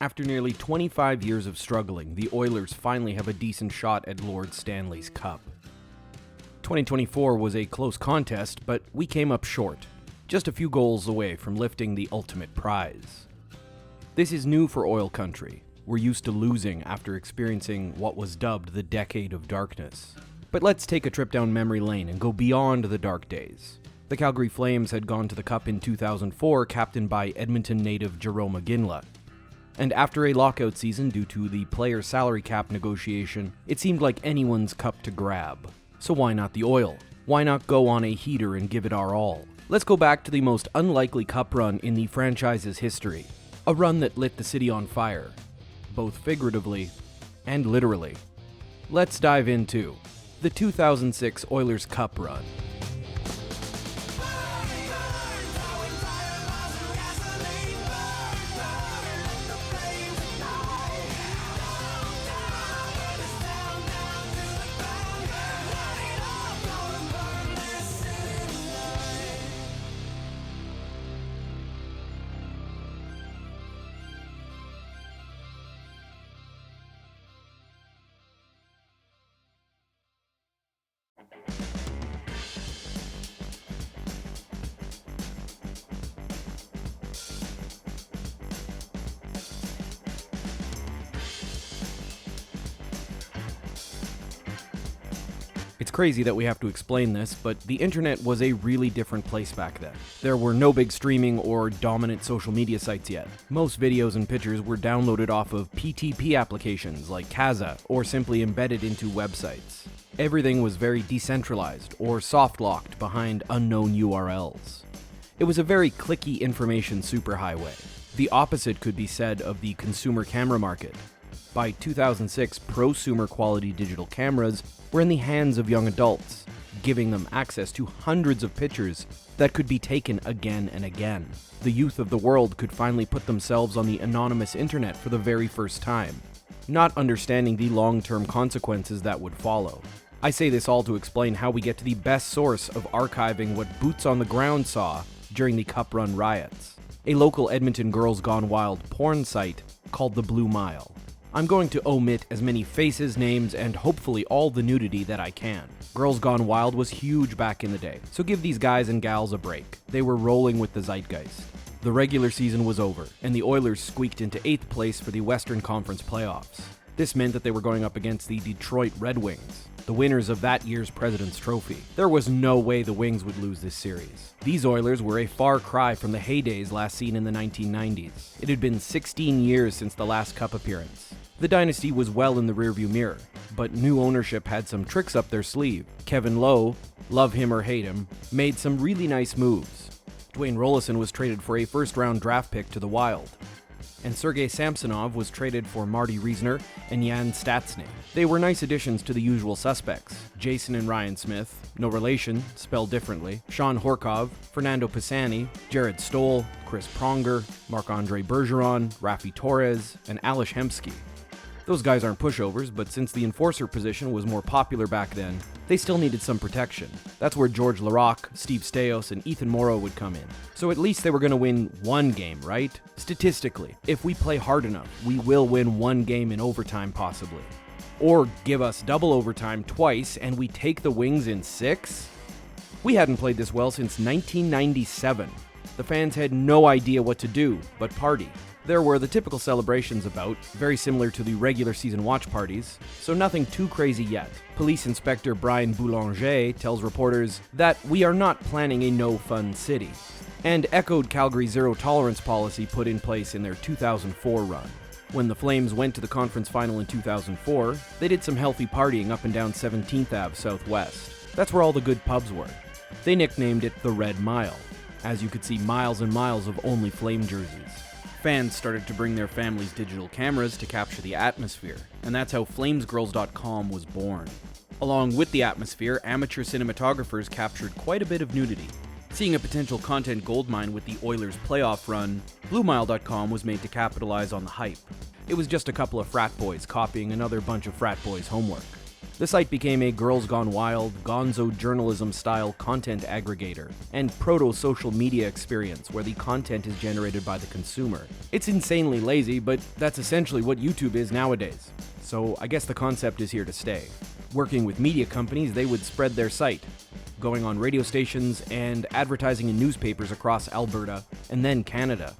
After nearly 25 years of struggling, the Oilers finally have a decent shot at Lord Stanley's Cup. 2024 was a close contest, but we came up short, just a few goals away from lifting the ultimate prize. This is new for oil country. We're used to losing after experiencing what was dubbed the Decade of Darkness. But let's take a trip down memory lane and go beyond the dark days. The Calgary Flames had gone to the Cup in 2004, captained by Edmonton native Jarome Iginla. And after a lockout season due to the player salary cap negotiation, it seemed like anyone's cup to grab. So why not the Oil? Why not go on a heater and give it our all? Let's go back to the most unlikely cup run in the franchise's history. A run that lit the city on fire, both figuratively and literally. Let's dive into the 2006 Oilers Cup run. It's crazy that we have to explain this, but the internet was a really different place back then. There were no big streaming or dominant social media sites yet. Most videos and pictures were downloaded off of PTP applications like Kazaa or simply embedded into websites. Everything was very decentralized or soft-locked behind unknown URLs. It was a very clicky information superhighway. The opposite could be said of the consumer camera market. By 2006, prosumer quality digital cameras were in the hands of young adults, giving them access to hundreds of pictures that could be taken again and again. The youth of the world could finally put themselves on the anonymous internet for the very first time, not understanding the long-term consequences that would follow. I say this all to explain how we get to the best source of archiving what boots on the ground saw during the Cup Run riots, a local Edmonton Girls Gone Wild porn site called the Blue Mile. I'm going to omit as many faces, names, and hopefully all the nudity that I can. Girls Gone Wild was huge back in the day, so give these guys and gals a break. They were rolling with the zeitgeist. The regular season was over, and the Oilers squeaked into 8th place for the Western Conference playoffs. This meant that they were going up against the Detroit Red Wings, the winners of that year's President's Trophy. There was no way the Wings would lose this series. These Oilers were a far cry from the heydays last seen in the 1990s. It had been 16 years since the last Cup appearance. The dynasty was well in the rearview mirror, but new ownership had some tricks up their sleeve. Kevin Lowe, love him or hate him, made some really nice moves. Dwayne Rollison was traded for a first-round draft pick to the Wild, and Sergei Samsonov was traded for Marty Reisner and Jan Stastny. They were nice additions to the usual suspects: Jason and Ryan Smith, no relation, spelled differently, Sean Horkov, Fernando Pisani, Jared Stoll, Chris Pronger, Marc-Andre Bergeron, Rafi Torres, and Alish Hemsky. Those guys aren't pushovers, but since the enforcer position was more popular back then, they still needed some protection. That's where George Laraque, Steve Staios, and Ethan Morrow would come in. So at least they were going to win one game, right? Statistically, if we play hard enough, we will win one game in overtime possibly. Or give us double overtime twice and we take the Wings in 6? We hadn't played this well since 1997. The fans had no idea what to do but party. There were the typical celebrations about, very similar to the regular season watch parties, so nothing too crazy yet. Police Inspector Brian Boulanger tells reporters that we are not planning a no-fun city, and echoed Calgary's zero-tolerance policy put in place in their 2004 run. When the Flames went to the conference final in 2004, they did some healthy partying up and down 17th Ave Southwest. That's where all the good pubs were. They nicknamed it the Red Mile, as you could see miles and miles of only Flame jerseys. Fans started to bring their families' digital cameras to capture the atmosphere, and that's how flamesgirls.com was born. Along with the atmosphere, amateur cinematographers captured quite a bit of nudity. Seeing a potential content goldmine with the Oilers' playoff run, BlueMile.com was made to capitalize on the hype. It was just a couple of frat boys copying another bunch of frat boys' homework. The site became a Girls Gone Wild, gonzo journalism-style content aggregator, and proto-social media experience where the content is generated by the consumer. It's insanely lazy, but that's essentially what YouTube is nowadays. So I guess the concept is here to stay. Working with media companies, they would spread their site, going on radio stations and advertising in newspapers across Alberta and then Canada.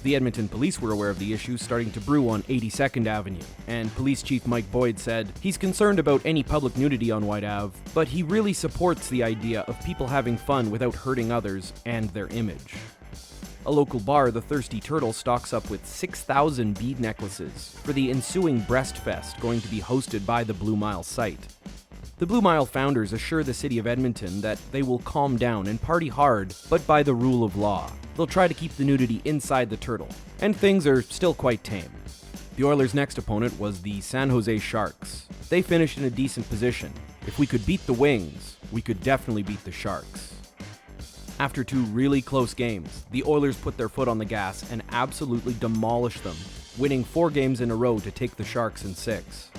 The Edmonton police were aware of the issue starting to brew on 82nd Avenue, and Police Chief Mike Boyd said he's concerned about any public nudity on Whyte Ave, but he really supports the idea of people having fun without hurting others and their image. A local bar, the Thirsty Turtle, stocks up with 6,000 bead necklaces for the ensuing Breast Fest going to be hosted by the Blue Mile site. The Blue Mile founders assure the city of Edmonton that they will calm down and party hard, but by the rule of law. They'll try to keep the nudity inside the Turtle, and things are still quite tame. The Oilers' next opponent was the San Jose Sharks. They finished in a decent position. If we could beat the Wings, we could definitely beat the Sharks. After 2 really close games, the Oilers put their foot on the gas and absolutely demolished them, winning 4 games in a row to take the Sharks in 6.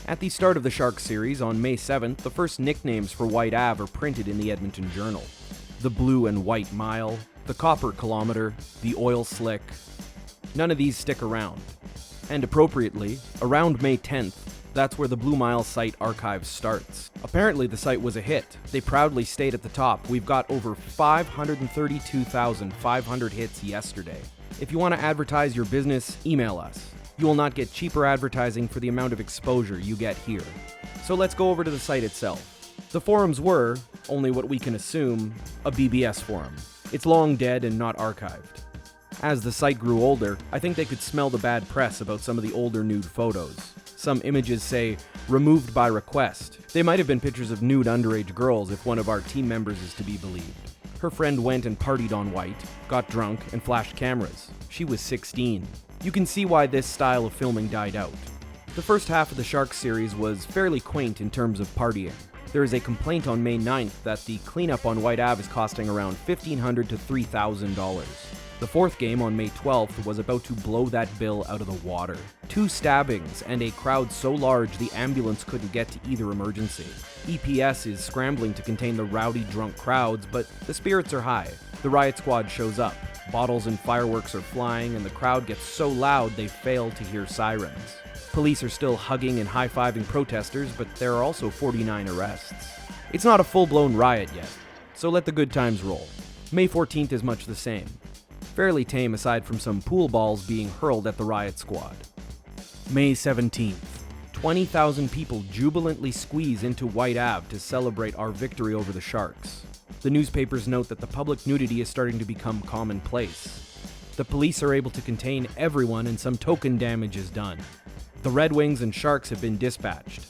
At the start of the Sharks series, on May 7th, the first nicknames for Whyte Ave are printed in the Edmonton Journal. The Blue and White Mile, the Copper Kilometer, the Oil Slick. None of these stick around. And appropriately, around May 10th, that's where the Blue Mile site archive starts. Apparently the site was a hit. They proudly stayed at the top. We've got over 532,500 hits yesterday. If you want to advertise your business, email us. You will not get cheaper advertising for the amount of exposure you get here. So let's go over to the site itself. The forums were, only what we can assume, a BBS forum. It's long dead and not archived. As the site grew older, I think they could smell the bad press about some of the older nude photos. Some images say, removed by request. They might have been pictures of nude underage girls if one of our team members is to be believed. Her friend went and partied on Whyte, got drunk, and flashed cameras. She was 16. You can see why this style of filming died out. The first half of the Sharks series was fairly quaint in terms of partying. There is a complaint on May 9th that the cleanup on Whyte Ave is costing around $1,500 to $3,000. The 4th game on May 12th was about to blow that bill out of the water. 2 stabbings and a crowd so large the ambulance couldn't get to either emergency. EPS is scrambling to contain the rowdy drunk crowds, but the spirits are high. The riot squad shows up. Bottles and fireworks are flying, and the crowd gets so loud they fail to hear sirens. Police are still hugging and high-fiving protesters, but there are also 49 arrests. It's not a full-blown riot yet, so let the good times roll. May 14th is much the same. Fairly tame aside from some pool balls being hurled at the riot squad. May 17th. 20,000 people jubilantly squeeze into Whyte Ave to celebrate our victory over the Sharks. The newspapers note that the public nudity is starting to become commonplace. The police are able to contain everyone and some token damage is done. The Red Wings and Sharks have been dispatched.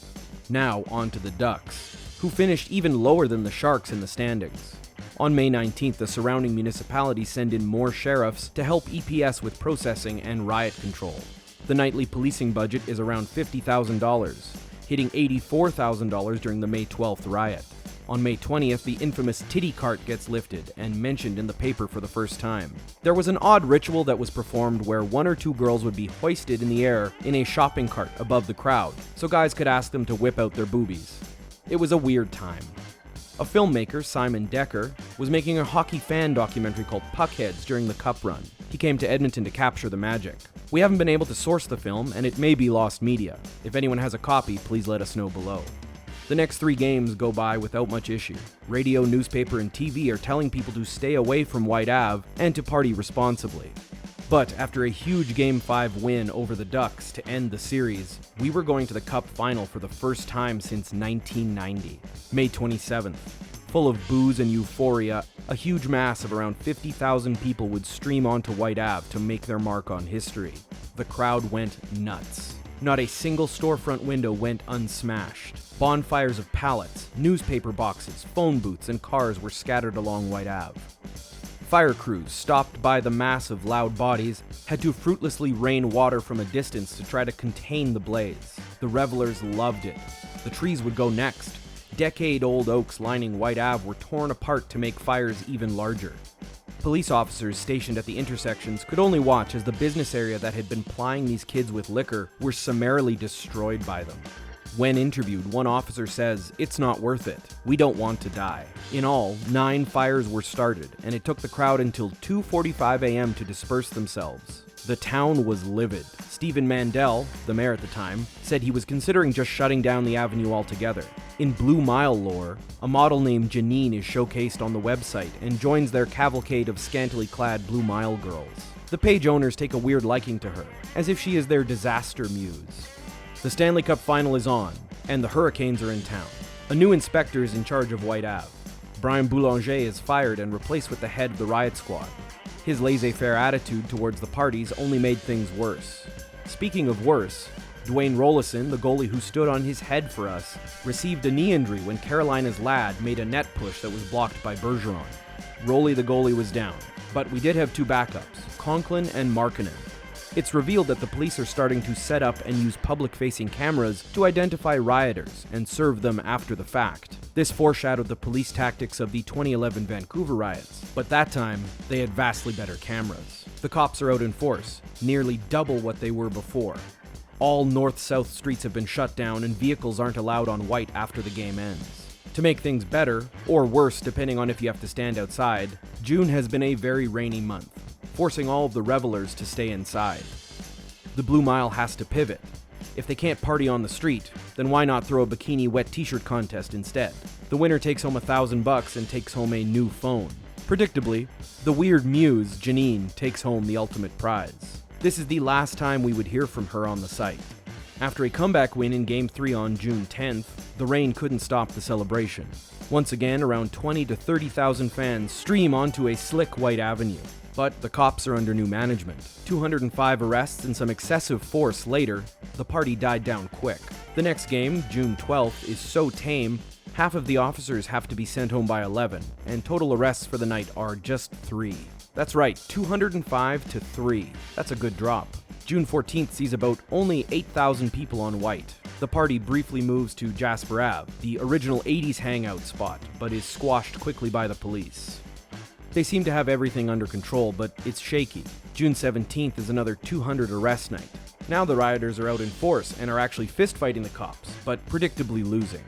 Now on to the Ducks, who finished even lower than the Sharks in the standings. On May 19th, the surrounding municipalities send in more sheriffs to help EPS with processing and riot control. The nightly policing budget is around $50,000, hitting $84,000 during the May 12th riot. On May 20th, the infamous titty cart gets lifted and mentioned in the paper for the first time. There was an odd ritual that was performed where 1 or 2 girls would be hoisted in the air in a shopping cart above the crowd, so guys could ask them to whip out their boobies. It was a weird time. A filmmaker, Simon Decker, was making a hockey fan documentary called Puckheads during the Cup run. He came to Edmonton to capture the magic. We haven't been able to source the film, and it may be lost media. If anyone has a copy, please let us know below. The next 3 games go by without much issue. Radio, newspaper, and TV are telling people to stay away from Whyte Ave and to party responsibly. But after a huge Game 5 win over the Ducks to end the series, we were going to the Cup final for the first time since 1990. May 27th. Full of booze and euphoria, a huge mass of around 50,000 people would stream onto Whyte Ave to make their mark on history. The crowd went nuts. Not a single storefront window went unsmashed. Bonfires of pallets, newspaper boxes, phone booths, and cars were scattered along Whyte Ave. Fire crews, stopped by the mass of loud bodies, had to fruitlessly rain water from a distance to try to contain the blaze. The revelers loved it. The trees would go next. Decade-old oaks lining Whyte Ave were torn apart to make fires even larger. Police officers stationed at the intersections could only watch as the business area that had been plying these kids with liquor were summarily destroyed by them. When interviewed, one officer says, "It's not worth it. We don't want to die." In all, 9 fires were started, and it took the crowd until 2:45 a.m. to disperse themselves. The town was livid. Stephen Mandel, the mayor at the time, said he was considering just shutting down the avenue altogether. In Blue Mile lore, a model named Janine is showcased on the website and joins their cavalcade of scantily clad Blue Mile girls. The page owners take a weird liking to her, as if she is their disaster muse. The Stanley Cup final is on, and the Hurricanes are in town. A new inspector is in charge of White Ave. Brian Boulanger is fired and replaced with the head of the riot squad. His laissez-faire attitude towards the parties only made things worse. Speaking of worse, Dwayne Rollison, the goalie who stood on his head for us, received a knee injury when Carolina's lad made a net push that was blocked by Bergeron. Rolly the goalie was down, but we did have 2 backups, Conklin and Markkanen. It's revealed that the police are starting to set up and use public-facing cameras to identify rioters and serve them after the fact. This foreshadowed the police tactics of the 2011 Vancouver riots, but that time, they had vastly better cameras. The cops are out in force, nearly double what they were before. All north-south streets have been shut down and vehicles aren't allowed on White after the game ends. To make things better, or worse depending on if you have to stand outside, June has been a very rainy month, forcing all of the revelers to stay inside. The Blue Mile has to pivot. If they can't party on the street, then why not throw a bikini wet t-shirt contest instead? The winner takes home $1,000 and takes home a new phone. Predictably, the weird muse, Janine, takes home the ultimate prize. This is the last time we would hear from her on the site. After a comeback win in Game 3 on June 10th, the rain couldn't stop the celebration. Once again, around 20 to 30,000 fans stream onto a slick White Avenue. But the cops are under new management. 205 arrests and some excessive force later, the party died down quick. The next game, June 12th, is so tame, half of the officers have to be sent home by 11, and total arrests for the night are just 3. That's right, 205 to 3. That's a good drop. June 14th sees about only 8,000 people on White. The party briefly moves to Jasper Ave, the original 80s hangout spot, but is squashed quickly by the police. They seem to have everything under control, but it's shaky. June 17th is another 200 arrest night. Now the rioters are out in force and are actually fist-fighting the cops, but predictably losing.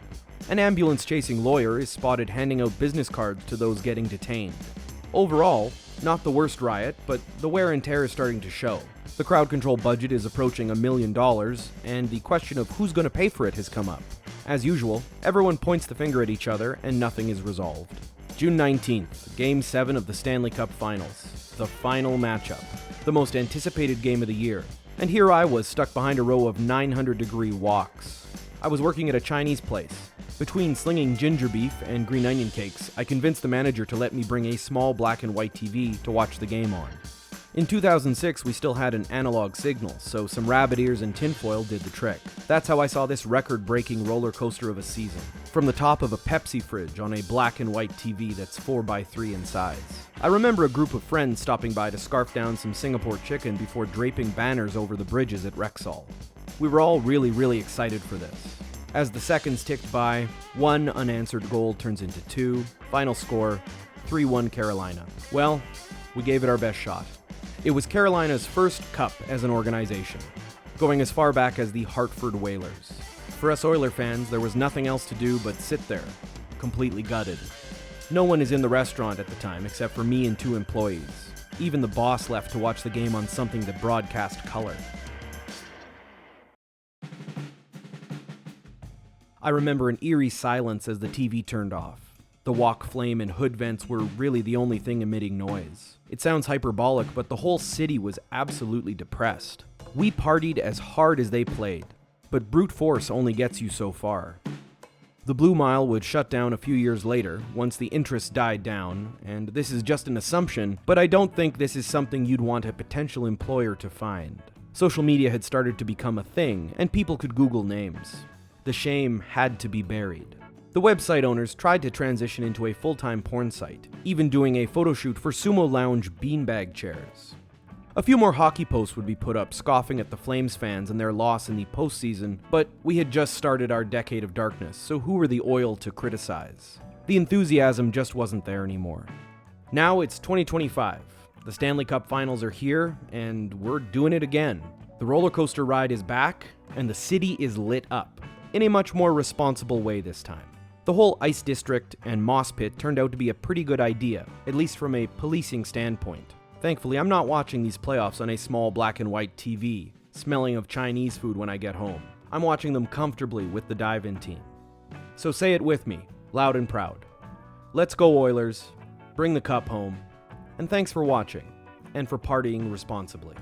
An ambulance-chasing lawyer is spotted handing out business cards to those getting detained. Overall, not the worst riot, but the wear and tear is starting to show. The crowd control budget is approaching $1 million, and the question of who's going to pay for it has come up. As usual, everyone points the finger at each other and nothing is resolved. June 19th, Game 7 of the Stanley Cup Finals. The final matchup. The most anticipated game of the year. And here I was stuck behind a row of 900-degree woks. I was working at a Chinese place. Between slinging ginger beef and green onion cakes, I convinced the manager to let me bring a small black and white TV to watch the game on. In 2006, we still had an analog signal, so some rabbit ears and tinfoil did the trick. That's how I saw this record-breaking roller coaster of a season. From the top of a Pepsi fridge on a black and white TV that's 4x3 in size. I remember a group of friends stopping by to scarf down some Singapore chicken before draping banners over the bridges at Rexall. We were all really excited for this. As the seconds ticked by, 1 unanswered goal turns into 2, final score, 3-1 Carolina. Well, we gave it our best shot. It was Carolina's first cup as an organization, going as far back as the Hartford Whalers. For us Oiler fans, there was nothing else to do but sit there, completely gutted. No one is in the restaurant at the time except for me and 2 employees. Even the boss left to watch the game on something that broadcast color. I remember an eerie silence as the TV turned off. The walk flame and hood vents were really the only thing emitting noise. It sounds hyperbolic, but the whole city was absolutely depressed. We partied as hard as they played, but brute force only gets you so far. The Blue Mile would shut down a few years later, once the interest died down, and this is just an assumption, but I don't think this is something you'd want a potential employer to find. Social media had started to become a thing, and people could Google names. The shame had to be buried. The website owners tried to transition into a full-time porn site, even doing a photo shoot for Sumo Lounge beanbag chairs. A few more hockey posts would be put up, scoffing at the Flames fans and their loss in the postseason, but we had just started our decade of darkness, so who were the Oil to criticize? The enthusiasm just wasn't there anymore. Now it's 2025. The Stanley Cup Finals are here, and we're doing it again. The roller coaster ride is back, and the city is lit up. in a much more responsible way this time. The whole ice district and moss pit turned out to be a pretty good idea, at least from a policing standpoint. Thankfully, I'm not watching these playoffs on a small black and white TV, smelling of Chinese food when I get home. I'm watching them comfortably with the dive-in team. So say it with me, loud and proud. Let's go Oilers, bring the cup home, and thanks for watching, and for partying responsibly.